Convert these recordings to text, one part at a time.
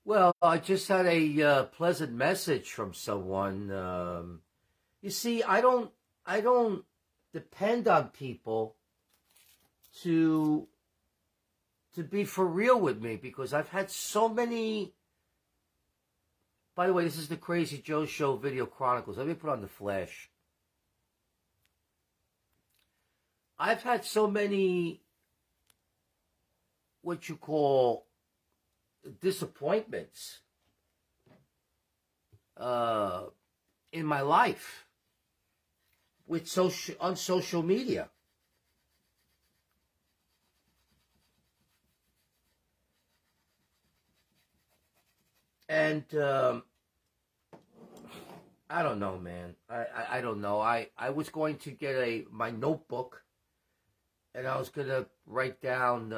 Well, I just had a pleasant message from someone. You see, I don't depend on people to to be for real with me because I've had so many. By the way, this is the Crazy Joe Show Video Chronicles. Let me put on the flash. I've had so many what you call disappointments uh, in my life with on social media. And I don't know, man. I don't know. I was going to get my notebook, and I was going to write down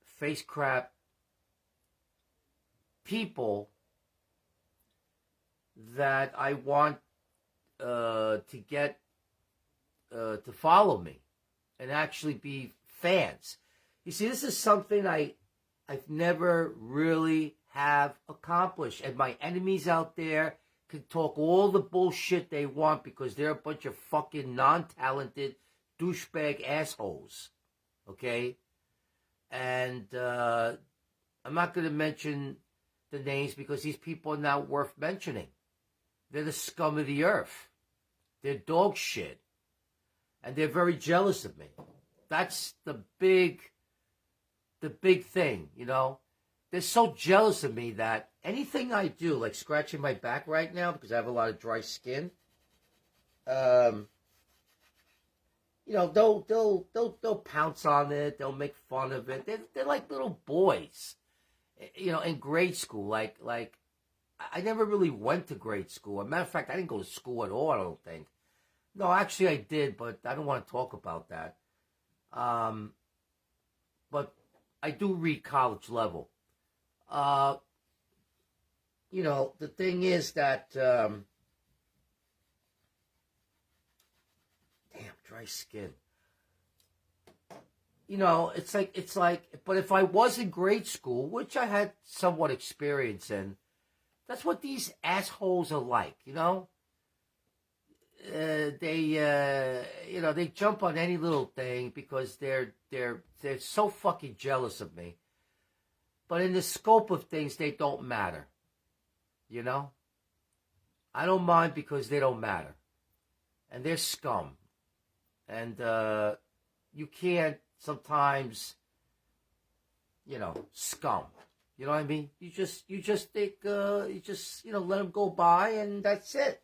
face crap people that I want to get to follow me and actually be fans. You see, this is something I've never really have accomplished. And my enemies out there can talk all the bullshit they want because they're a bunch of fucking non-talented douchebag assholes. Okay? And I'm not going to mention the names because these people are not worth mentioning. They're the scum of the earth. They're dog shit. And they're very jealous of me. That's the big thing, you know. They're so jealous of me that anything I do, like scratching my back right now because I have a lot of dry skin, you know, they'll pounce on it. They'll make fun of it. They're like little boys, you know, in grade school. Like I never really went to grade school. As a matter of fact, I didn't go to school at all. I don't think. No, actually, I did, but I don't want to talk about that. But I do read college level. You know, the thing is that, damn, dry skin. You know, it's like, but if I was in grade school, which I had somewhat experience in, that's what these assholes are like, you know? You know, they jump on any little thing because they're so fucking jealous of me. But in the scope of things, they don't matter. You know? I don't mind because they don't matter. And they're scum. And you can't sometimes, you know, scum. You know what I mean? You just think, you know, let them go by and that's it.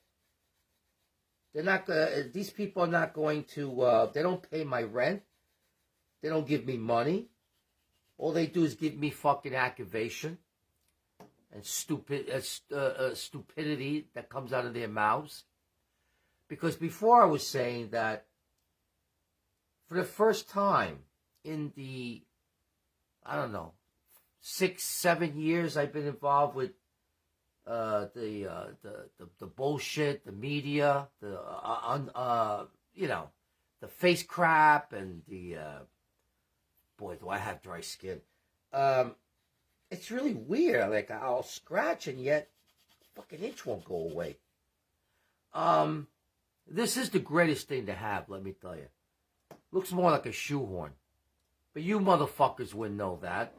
They're not these people are not going to, they don't pay my rent. They don't give me money. All they do is give me fucking aggravation and stupidity that comes out of their mouths. Because before I was saying that for the first time in the, I don't know, 6-7 years I've been involved with the bullshit, the media, you know, the face crap and the boy, do I have dry skin. It's really weird. Like, I'll scratch and yet fucking itch won't go away. This is the greatest thing to have, let me tell you. Looks more like a shoehorn. But you motherfuckers wouldn't know that.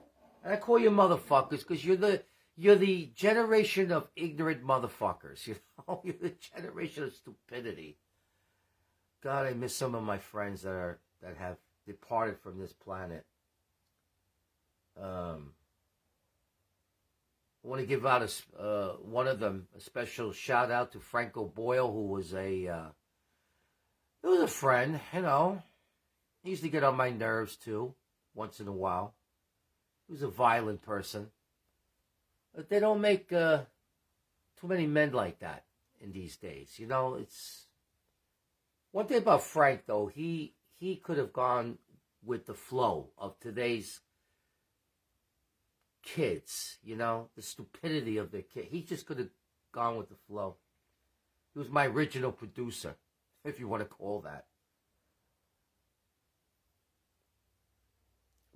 And I call you motherfuckers because you're the generation of ignorant motherfuckers. You know, you're the generation of stupidity. God, I miss some of my friends that have departed from this planet. I want to give out one of them a special shout out to Franco Boyle, who was a friend. You know, he used to get on my nerves too, once in a while. He was a violent person, but they don't make too many men like that in these days. You know, it's one thing about Frank though. He could have gone with the flow of today's kids, you know, the stupidity of the kid. He just could have gone with the flow. He was my original producer, if you want to call that.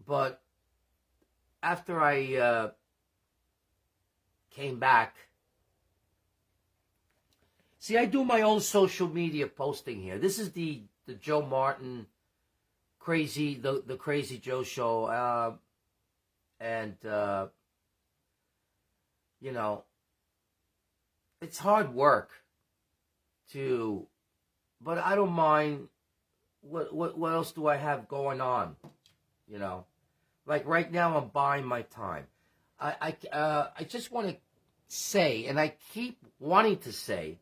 But after I came back. See, I do my own social media posting here. This is the Joe Martin crazy, the Crazy Joe show. And, you know, it's hard work but I don't mind. What else do I have going on? You know, like right now I'm buying my time. I just want to say, and I keep wanting to say,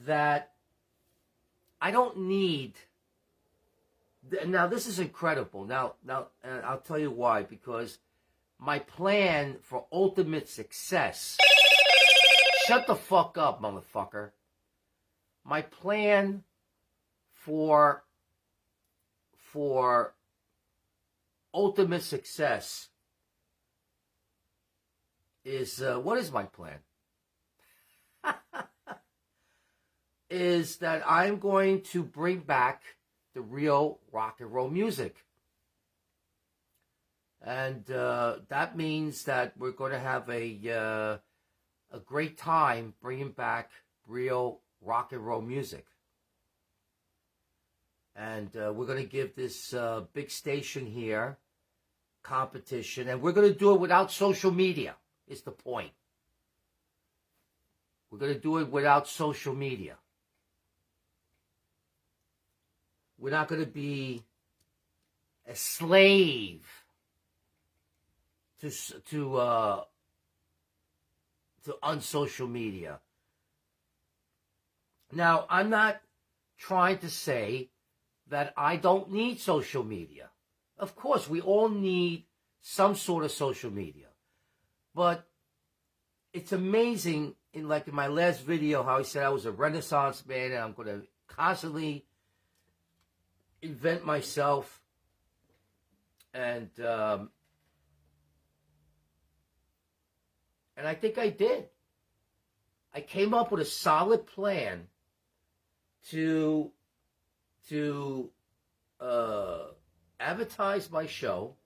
that I don't need. Now this is incredible. Now, and I'll tell you why. Because my plan for ultimate success. Shut the fuck up, motherfucker. My plan for ultimate success is, what is my plan? Is that I'm going to bring back the real rock and roll music. And that means that we're going to have a great time bringing back real rock and roll music. And we're going to give this big station here competition. And we're going to do it without social media, is the point. We're going to do it without social media. We're not going to be a slave to unsocial media. Now, I'm not trying to say that I don't need social media. Of course, we all need some sort of social media. But it's amazing, in my last video, how I said I was a Renaissance man and I'm going to constantly invent myself. And I think I did. I came up with a solid plan to advertise my show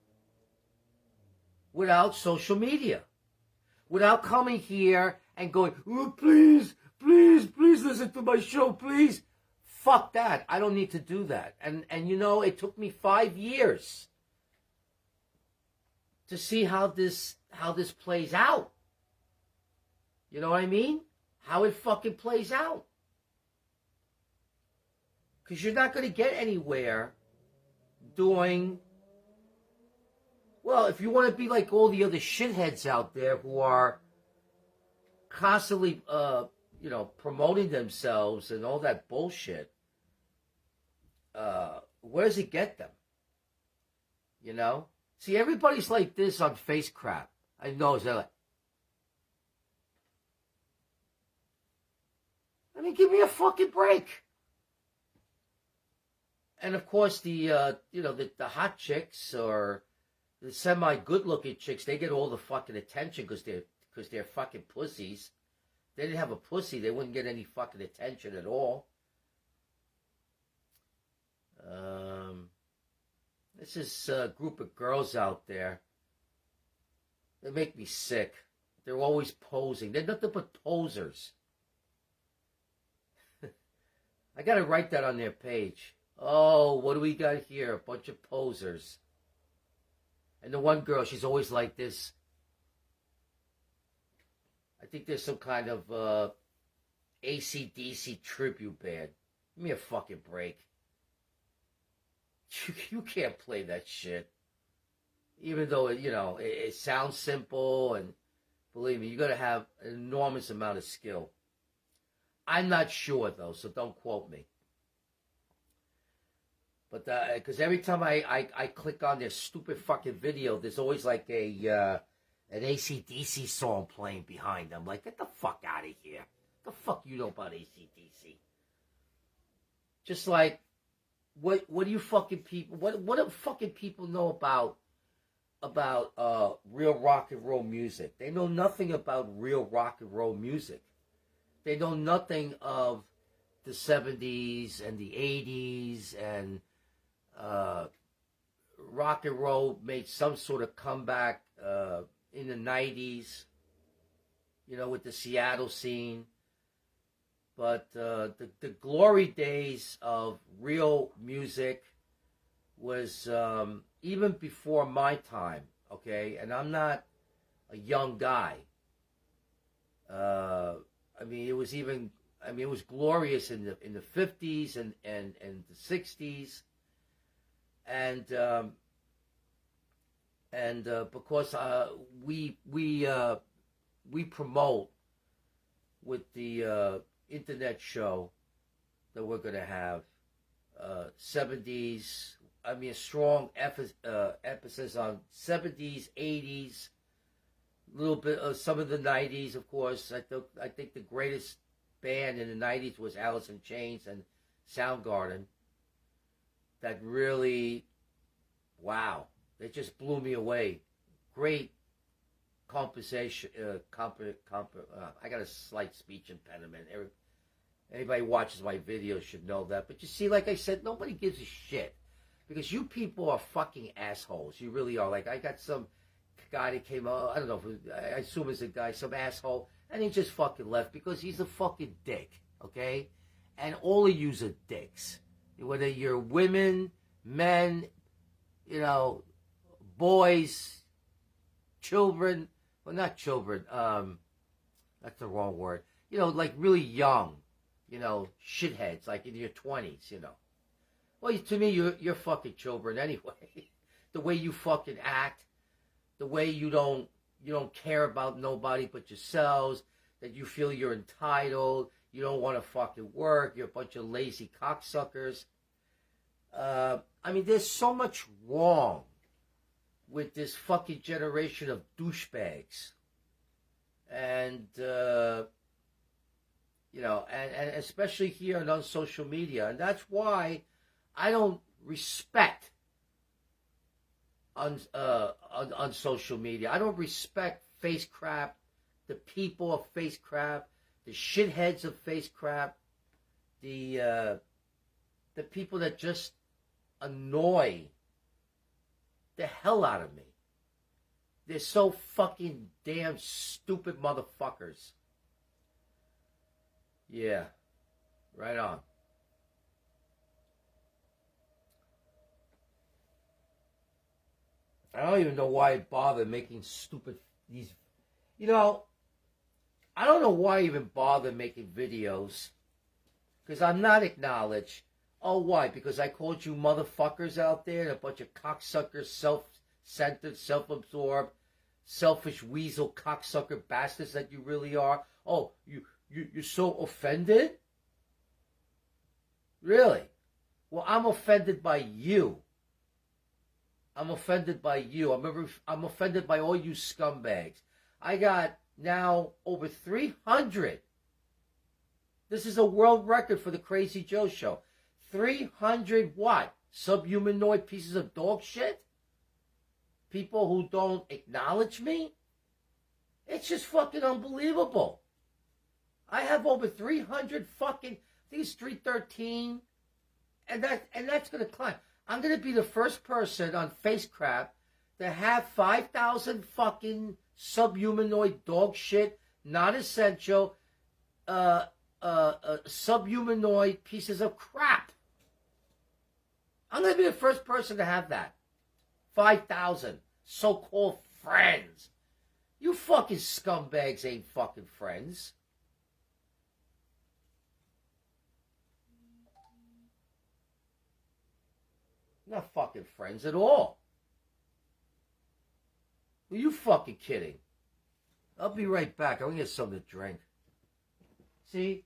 without social media, without coming here and going, oh, please listen to my show, please. Fuck that. I don't need to do that. And you know, it took me 5 years to see how this plays out. You know what I mean? How it fucking plays out. Because you're not going to get anywhere doing... Well, if you want to be like all the other shitheads out there who are constantly, promoting themselves and all that bullshit, where does it get them? You know? See, everybody's like this on face crap. I know, they're like... I mean, give me a fucking break. And of course, the hot chicks or the semi-good-looking chicks, they get all the fucking attention because they're fucking pussies. If they didn't have a pussy, they wouldn't get any fucking attention at all. This is a group of girls out there. They make me sick. They're always posing. They're nothing but posers. I gotta write that on their page. Oh, what do we got here? A bunch of posers. And the one girl, she's always like this. I think there's some kind of AC/DC tribute band. Give me a fucking break. You can't play that shit. Even though, it sounds simple, and believe me, you got to have an enormous amount of skill. I'm not sure, though, so don't quote me. But because every time I click on their stupid fucking video, there's always like an AC/DC song playing behind them. Like, get the fuck out of here. What the fuck you know about AC/DC? Just like, what do you fucking people, what do fucking people know about real rock and roll music? They know nothing about real rock and roll music. They know nothing of the 70s and the 80s, and rock and roll made some sort of comeback in the 90s. with the Seattle scene. But the glory days of real music was even before my time, okay? And I'm not a young guy. It was glorious in the 50s and the 60s. And because we promote with the internet show that we're going to have 70s. A strong emphasis on 70s, 80s, a little bit of some of the 90s, of course. I think the greatest band in the 90s was Alice in Chains and Soundgarden. That really, wow, they just blew me away. Great composition. I got a slight speech impediment. Anybody who watches my videos should know that. But you see, like I said, nobody gives a shit. Because you people are fucking assholes. You really are. Like, I got some guy that came out, I don't know, I assume it's a guy, some asshole, and he just fucking left because he's a fucking dick, okay? And all of yous are dicks. Whether you're women, men, boys, children, well, not children, that's the wrong word. Like really young, shitheads, like in your 20s, Well, to me, you're fucking children anyway. The way you fucking act, the way you don't care about nobody but yourselves, that you feel you're entitled, you don't want to fucking work, you're a bunch of lazy cocksuckers. There's so much wrong with this fucking generation of douchebags. And, and especially here and on social media. And that's why I don't respect on social media. I don't respect face crap, the people of face crap, the shitheads of face crap, the people that just annoy the hell out of me. They're so fucking damn stupid motherfuckers. Yeah, right on. I don't even know why I bother making stupid these. I don't know why I even bother making videos. Because I'm not acknowledged. Oh, why? Because I called you motherfuckers out there and a bunch of cocksuckers, self-centered, self-absorbed, selfish weasel cocksucker bastards that you really are. Oh, you're so offended? Really? Well, I'm offended by you. I'm offended by you. I'm offended by all you scumbags. I got now over 300. This is a world record for the Crazy Joe Show. 300 what? Subhumanoid pieces of dog shit? People who don't acknowledge me? It's just fucking unbelievable. I have over 300 fucking, I think it's 313, and that's going to climb. I'm going to be the first person on Facecrap to have 5,000 fucking subhumanoid dog shit, not essential, subhumanoid pieces of crap. I'm going to be the first person to have that. 5,000 so-called friends. You fucking scumbags ain't fucking friends. Not fucking friends at all. Are you fucking kidding? I'll be right back. I'm gonna get something to drink. See?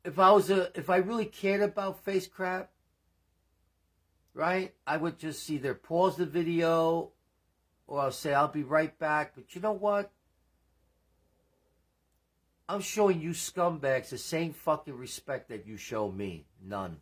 If I really cared about face crap, right? I would just either pause the video or I'll say I'll be right back. But you know what? I'm showing you scumbags the same fucking respect that you show me. None.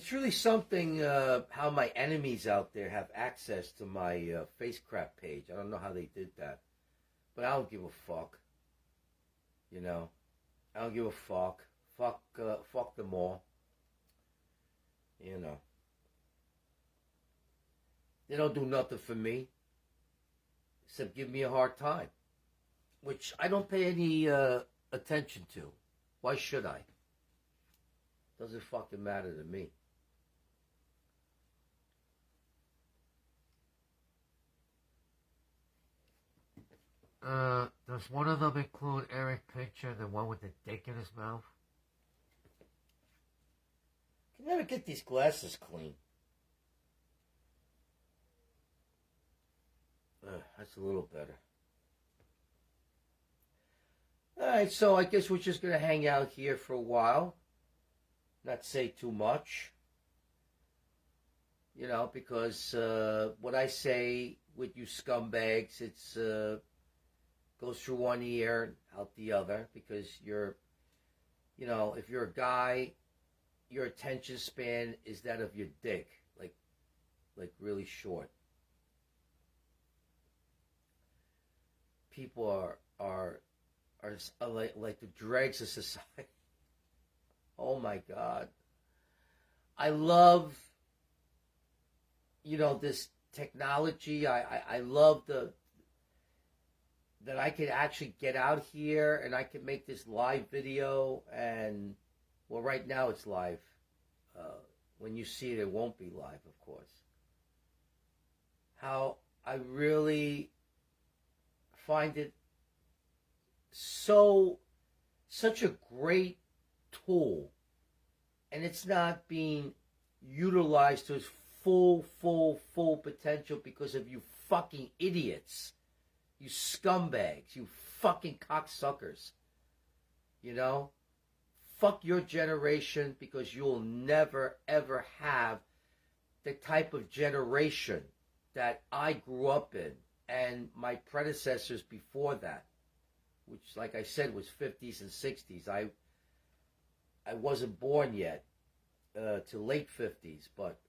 It's really something how my enemies out there have access to my face crap page. I don't know how they did that, but I don't give a fuck. You know, I don't give a fuck. Fuck them all. You know, they don't do nothing for me except give me a hard time, which I don't pay any attention to. Why should I? Doesn't fucking matter to me. Does one of them include Eric Pincher, the one with the dick in his mouth? Can never get these glasses clean. That's a little better. Alright, so I guess we're just going to hang out here for a while. Not say too much. You know, because what I say with you scumbags, it's goes through one ear, out the other, because you're, you know, if you're a guy, your attention span is that of your dick, like really short. People are like the dregs of society. Oh my God. I love, you know, this technology. I love that I could actually get out here and I could make this live video. And, well, right now it's live. When you see it, it won't be live, of course. How I really find it such a great tool, and it's not being utilized to its full potential because of you fucking idiots, you scumbags, you fucking cocksuckers. You know, fuck your generation, because you'll never ever have the type of generation that I grew up in and my predecessors before that, which, like I said, was 50s and 60s. I wasn't born yet, to late 50s, but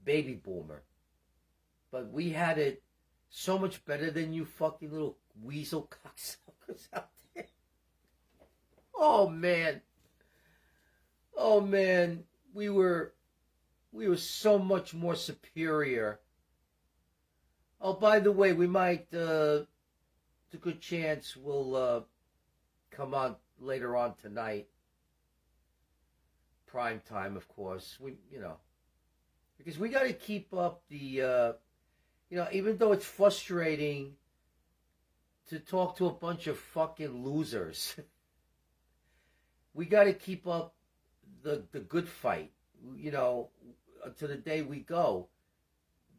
baby boomer. But we had it so much better than you fucking little weasel cocksuckers out there. Oh man, we were so much more superior. Oh, by the way, we might, it's a good chance we'll come on later on tonight. Prime time, of course. Because we got to keep up the, even though it's frustrating to talk to a bunch of fucking losers, we got to keep up the good fight, until the day we go,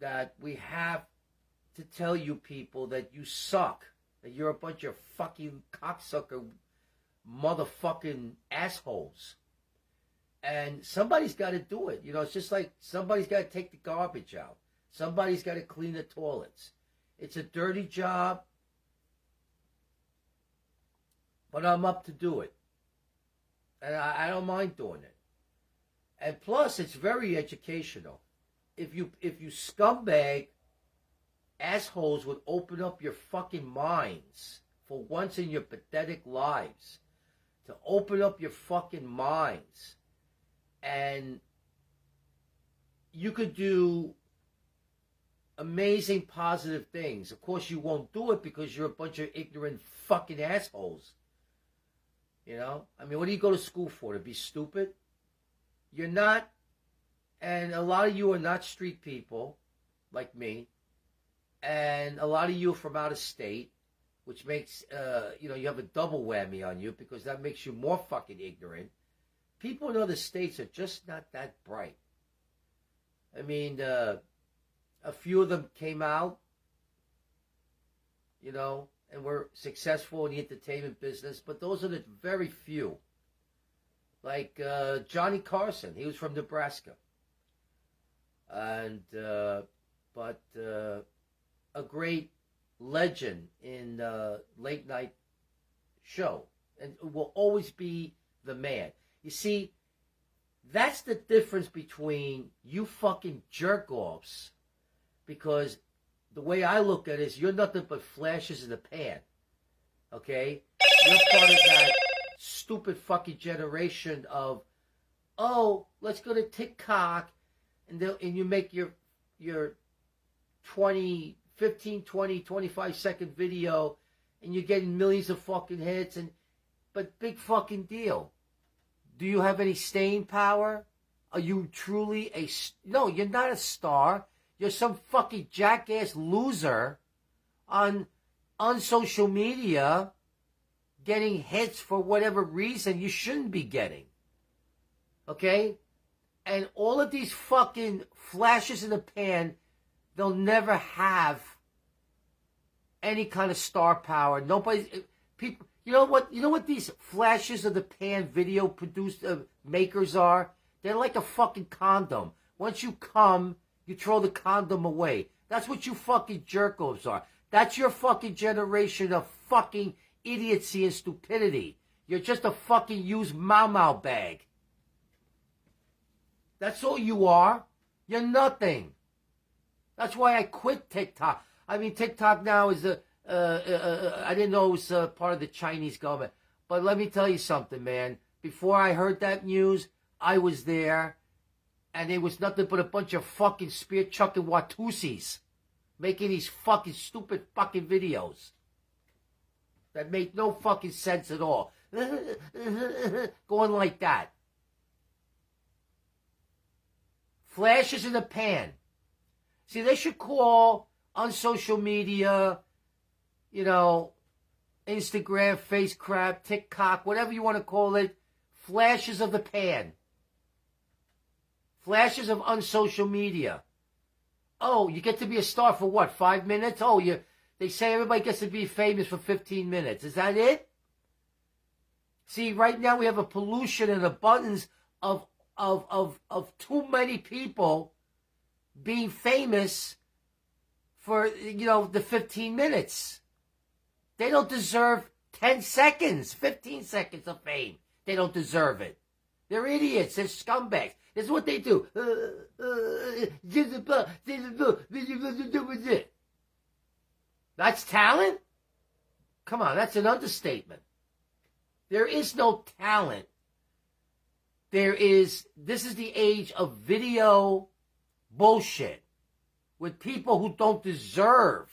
that we have to tell you people that you suck, that you're a bunch of fucking cocksucker motherfucking assholes. And somebody's got to do it. It's just like somebody's got to take the garbage out. Somebody's got to clean the toilets. It's a dirty job, but I'm up to do it. And I don't mind doing it. And plus, it's very educational. If you scumbag assholes would open up your fucking minds for once in your pathetic lives, to open up your fucking minds, and you could do amazing positive things. Of course, you won't do it because you're a bunch of ignorant fucking assholes. What do you go to school for? To be stupid? You're not, and a lot of you are not street people like me, and a lot of you are from out of state, which makes, you have a double whammy on you, because that makes you more fucking ignorant. People in other states are just not that bright. A few of them came out, and were successful in the entertainment business, but those are the very few. Like Johnny Carson, he was from Nebraska. And, but a great legend in late night show, and will always be the man. You see, That's the difference between you fucking jerk-offs. Because the way I look at it is you're nothing but flashes in the pan. Okay? You're part of that stupid fucking generation of, oh, let's go to TikTok, and you make your 15, 20, 25-second video, and you're getting millions of fucking hits, but big fucking deal. Do you have any staying power? Are you truly no, you're not a star. You're some fucking jackass loser on social media getting hits for whatever reason you shouldn't be getting. Okay? And all of these fucking flashes in the pan, they'll never have any kind of star power. People, you know what these flashes of the pan video produced makers are? They're like a fucking condom. Once you come, you throw the condom away. That's what you fucking jerk-offs are. That's your fucking generation of fucking idiocy and stupidity. You're just a fucking used mau bag. That's all you are. You're nothing. That's why I quit TikTok. I mean, TikTok now is I didn't know it was part of the Chinese government. But let me tell you something, man. Before I heard that news, I was there, and it was nothing but a bunch of fucking spear-chucking Watusis making these fucking stupid fucking videos that make no fucking sense at all. Going like that. Flashes in the pan. See, they should call on social media, Instagram, face crap, TikTok, whatever you want to call it, flashes of the pan. Flashes of unsocial media. Oh, you get to be a star for what, 5 minutes? Oh, they say everybody gets to be famous for 15 minutes. Is that it? See, right now we have a pollution and abundance of too many people being famous for, the 15 minutes. They don't deserve 10 seconds, 15 seconds of fame. They don't deserve it. They're idiots. They're scumbags. This is what they do. That's talent? Come on, that's an understatement. There is no talent. This is the age of video bullshit with people who don't deserve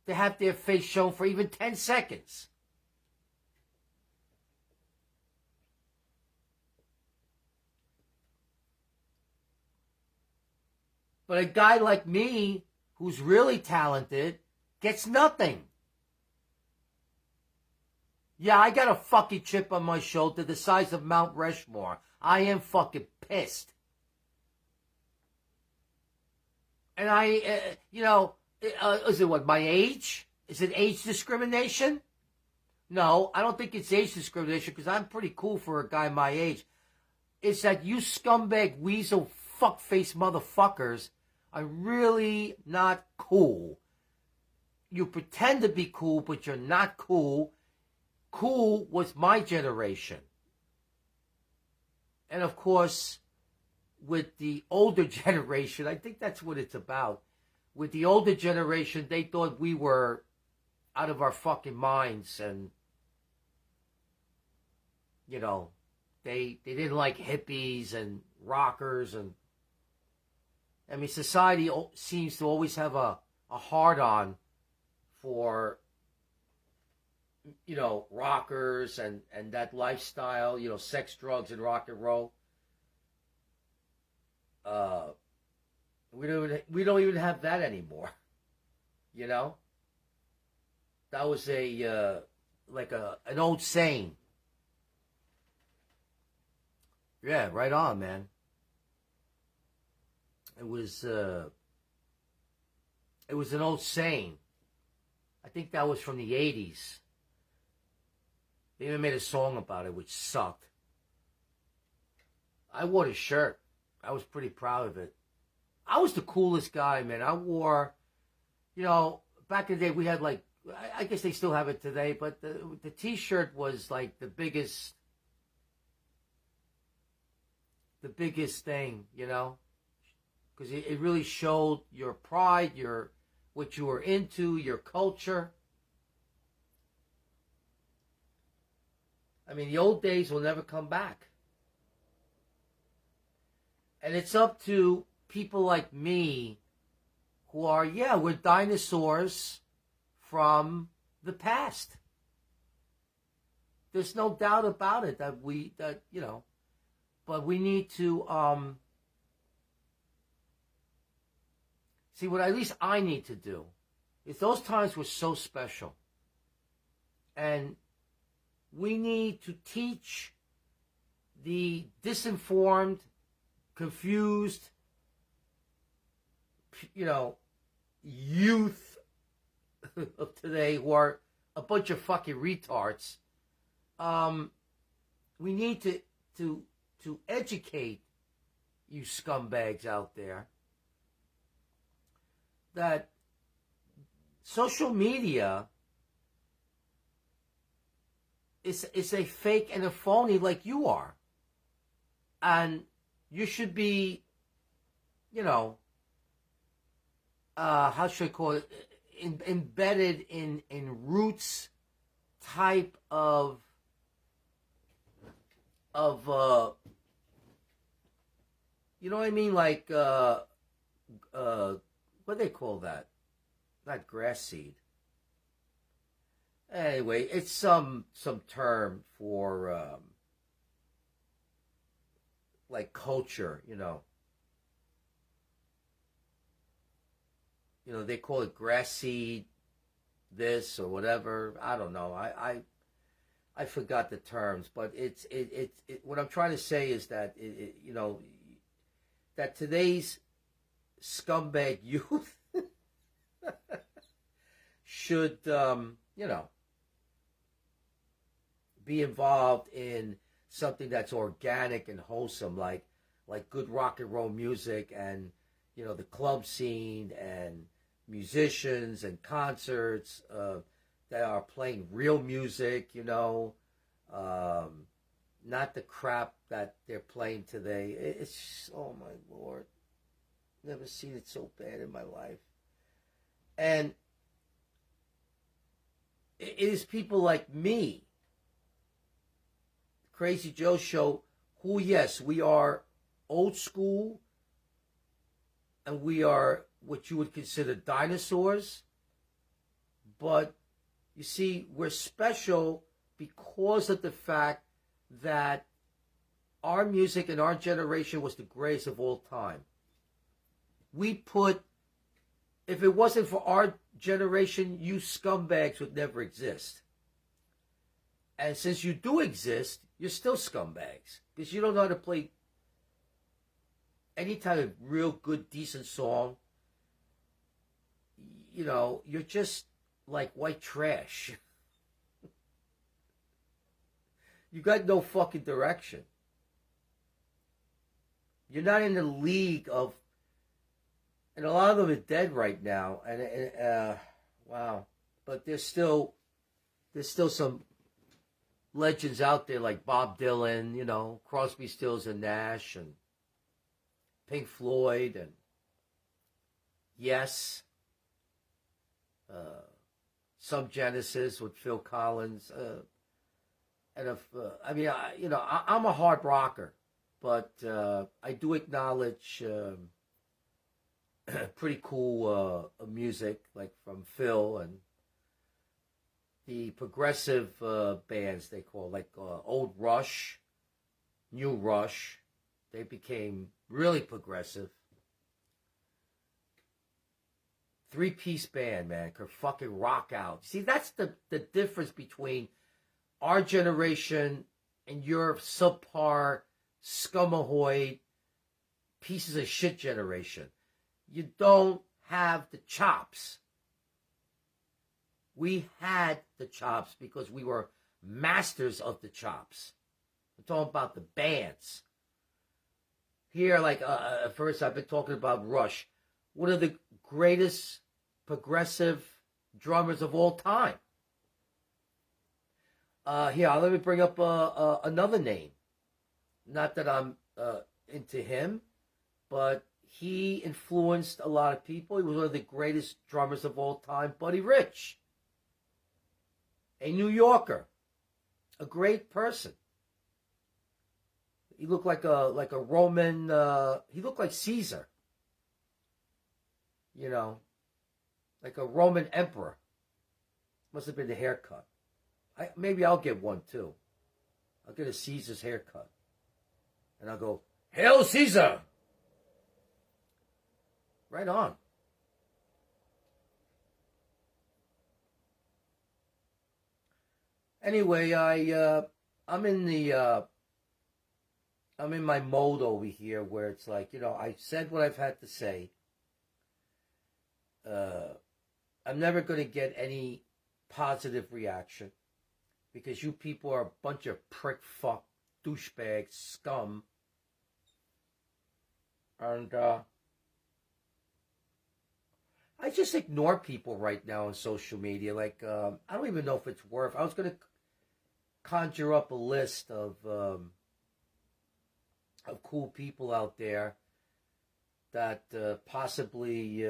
to have their face shown for even 10 seconds. But a guy like me, who's really talented, gets nothing. Yeah, I got a fucking chip on my shoulder the size of Mount Rushmore. I am fucking pissed. And is it what, my age? Is it age discrimination? No, I don't think it's age discrimination because I'm pretty cool for a guy my age. It's that you scumbag, weasel, fuckface motherfuckers are really not cool. You pretend to be cool, but you're not cool. Cool was my generation. And of course, with the older generation, I think that's what it's about. With the older generation, they thought we were out of our fucking minds, and they didn't like hippies and rockers, and I mean, society seems to always have a hard-on for rockers and that lifestyle, sex, drugs, and rock and roll. We don't even have that anymore. That was an old saying. Yeah, right on, man. It was an old saying. I think that was from the 80s. They even made a song about it, which sucked. I wore the shirt. I was pretty proud of it. I was the coolest guy, man. I wore, back in the day we had I guess they still have it today, but the T-shirt was like the biggest the biggest thing, you know, because it really showed your pride, your what you were into, your culture. I mean, the old days will never come back. And it's up to people like me who are, yeah, we're dinosaurs from the past. There's no doubt about it that you know, but we need to, see what at least I need to do is those times were so special. And we need to teach the disinformed, confused, you know, youth of today who are a bunch of fucking retards. We need to educate you scumbags out there that social media is a fake and a phony like you are. And you should be, you know, how should I call it, embedded in roots type of you know what I mean, like what do they call that? Not grass seed. Anyway, it's some term for like culture, you know. You know, they call it grass seed, this or whatever. I don't know. I forgot the terms, but it's what I'm trying to say is that you know, that today's scumbag youth should you know, be involved in something that's organic and wholesome, like good rock and roll music, and you know, the club scene and musicians and concerts that are playing real music, you know, not the crap that they're playing today. It's just, oh my Lord, never seen it so bad in my life. And it is people like me, Crazy Joe Show, who, yes, we are old school and we are what you would consider dinosaurs, but you see, we're special because of the fact that our music and our generation was the greatest of all time. We put, if it wasn't for our generation, you scumbags would never exist. And since you do exist, you're still scumbags because you don't know how to play any type of real good, decent song. You know, you're just like white trash. You got no fucking direction. You're not in the league of, and a lot of them are dead right now. And wow, but there's still some legends out there like Bob Dylan, you know, Crosby, Stills and Nash, and Pink Floyd, and Yes, some Genesis with Phil Collins, and if I mean, you know, I'm a hard rocker, but I do acknowledge pretty cool music like from Phil, and the progressive bands they call, like old Rush, new Rush. They became really progressive. Three-piece band, man, could fucking rock out. See, that's the difference between our generation and your subpar, scumahoid, pieces of shit generation. You don't have the chops. We had the chops because we were masters of the chops. I'm talking about the bands. Here, like, at first I've been talking about Rush, one of the greatest progressive drummers of all time. Here, let me bring up another name. Not that I'm into him, but he influenced a lot of people. He was one of the greatest drummers of all time, Buddy Rich, a New Yorker, a great person. He looked like a Roman. He looked like Caesar, you know, like a Roman emperor. Must have been the haircut. Maybe I'll get one too. I'll get a Caesar's haircut, and I'll go, "Hail Caesar!" Right on. Anyway, I'm in my mode over here where it's like, I said what I've had to say. I'm never going to get any positive reaction because you people are a bunch of prick fuck douchebags, scum. And I just ignore people right now on social media. Like, I don't even know if it's worth. I was going to conjure up a list of cool people out there that possibly.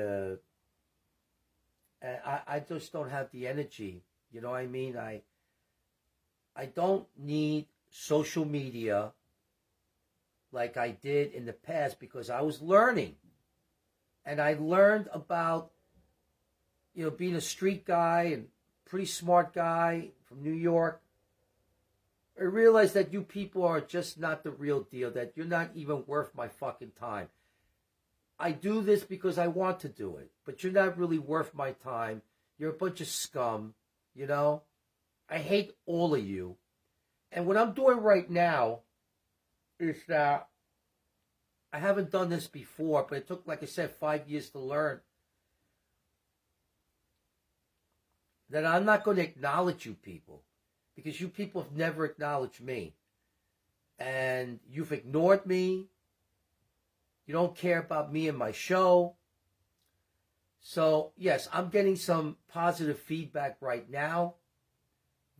I just don't have the energy. You know what I mean? I don't need social media like I did in the past because I was learning. And I learned about, being a street guy and pretty smart guy from New York. I realized that you people are just not the real deal, that you're not even worth my fucking time. I do this because I want to do it, but you're not really worth my time. You're a bunch of scum, I hate all of you. And what I'm doing right now is that I haven't done this before, but it took, like I said, 5 years to learn. That I'm not going to acknowledge you people because you people have never acknowledged me. And you've ignored me. You don't care about me and my show. So, yes, I'm getting some positive feedback right now.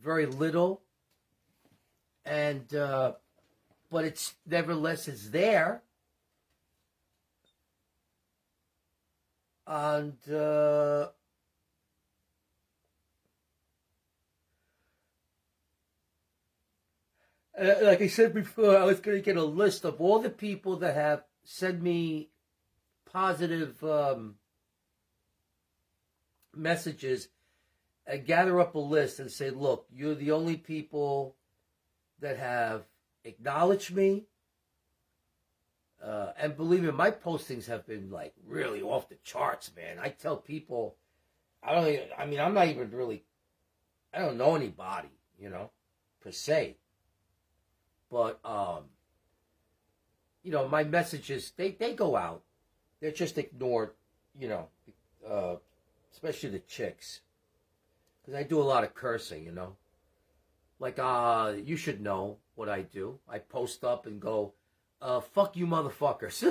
Very little. And, but it's, nevertheless, it's there. And, like I said before, I was going to get a list of all the people that have sent me positive messages and gather up a list and say, look, you're the only people that have acknowledged me. And believe me, my postings have been like really off the charts, man. I tell people, I'm not even really, I don't know anybody, per se. But, my messages, they go out. They're just ignored, especially the chicks. Because I do a lot of cursing, Like, you should know what I do. I post up and go, fuck you motherfuckers.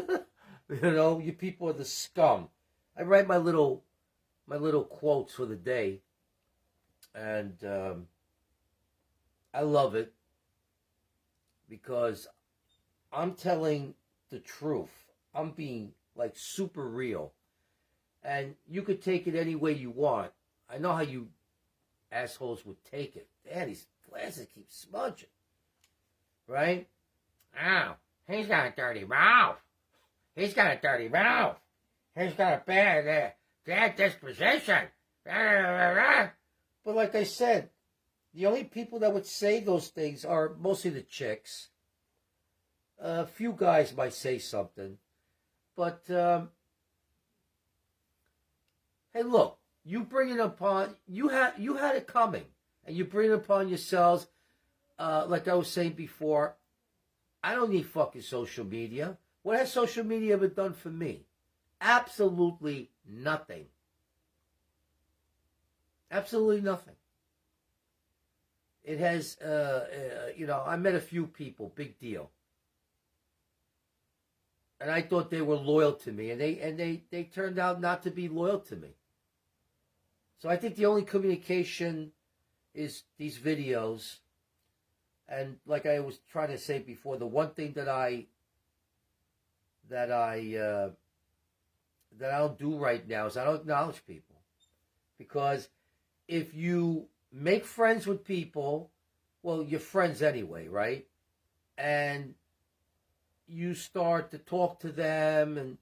You people are the scum. I write my little quotes for the day. And I love it. Because I'm telling the truth. I'm being like super real. And you could take it any way you want. I know how you assholes would take it. Damn, these glasses keep smudging. Right? Ow. He's got a dirty mouth. He's got a dirty mouth. He's got a bad disposition. But like I said, the only people that would say those things are mostly the chicks. A few guys might say something. But, hey, look, you bring it upon, you had it coming. And you bring it upon yourselves, like I was saying before, I don't need fucking social media. What has social media ever done for me? Absolutely nothing. Absolutely nothing. It has, I met a few people, big deal. And I thought they were loyal to me, and they turned out not to be loyal to me. So I think the only communication is these videos. And like I was trying to say before, the one thing that I that I don't do right now is I don't acknowledge people. Because if you make friends with people, well, you're friends anyway, right? And you start to talk to them, and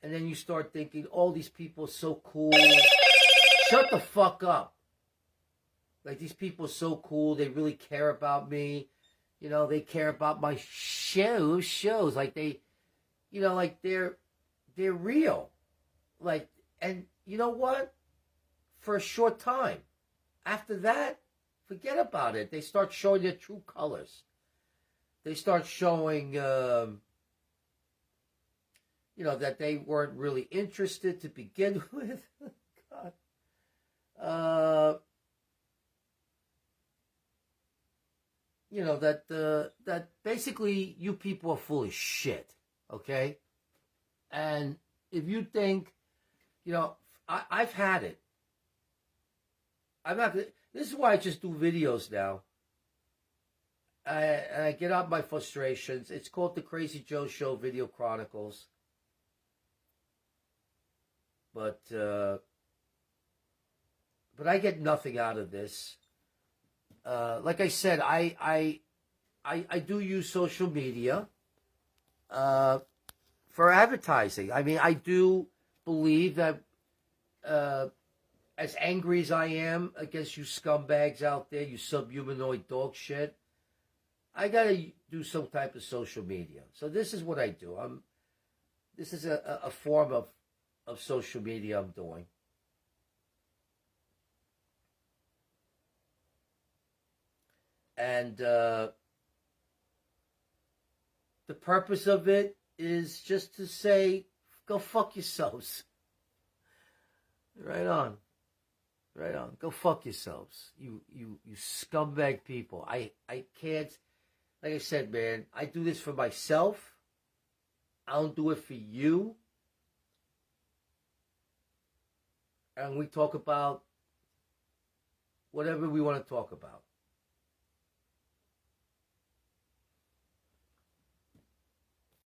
then you start thinking, oh, these people are so cool. Shut the fuck up. Like, these people are so cool. They really care about me. You know, they care about my shows. Like, they, you know, like, they're real. Like, and you know what? For a short time. After that, forget about it. They start showing their true colors. They start showing, you know, that they weren't really interested to begin with. God. You know, that basically you people are full of shit, okay? And if you think, you know, I've had it. This is why I just do videos now. I get out my frustrations. It's called the Crazy Joe Show Video Chronicles. But I get nothing out of this. Like I said, I do use social media for advertising. I mean, I do believe that as angry as I am against you scumbags out there, you subhumanoid dog shit, I gotta do some type of social media. So this is what I do. This is a form of social media I'm doing. And the purpose of it is just to say, go fuck yourselves. Right on. Right on. Go fuck yourselves. You scumbag people. I can't, like I said, man, I do this for myself. I don't do it for you. And we talk about whatever we want to talk about.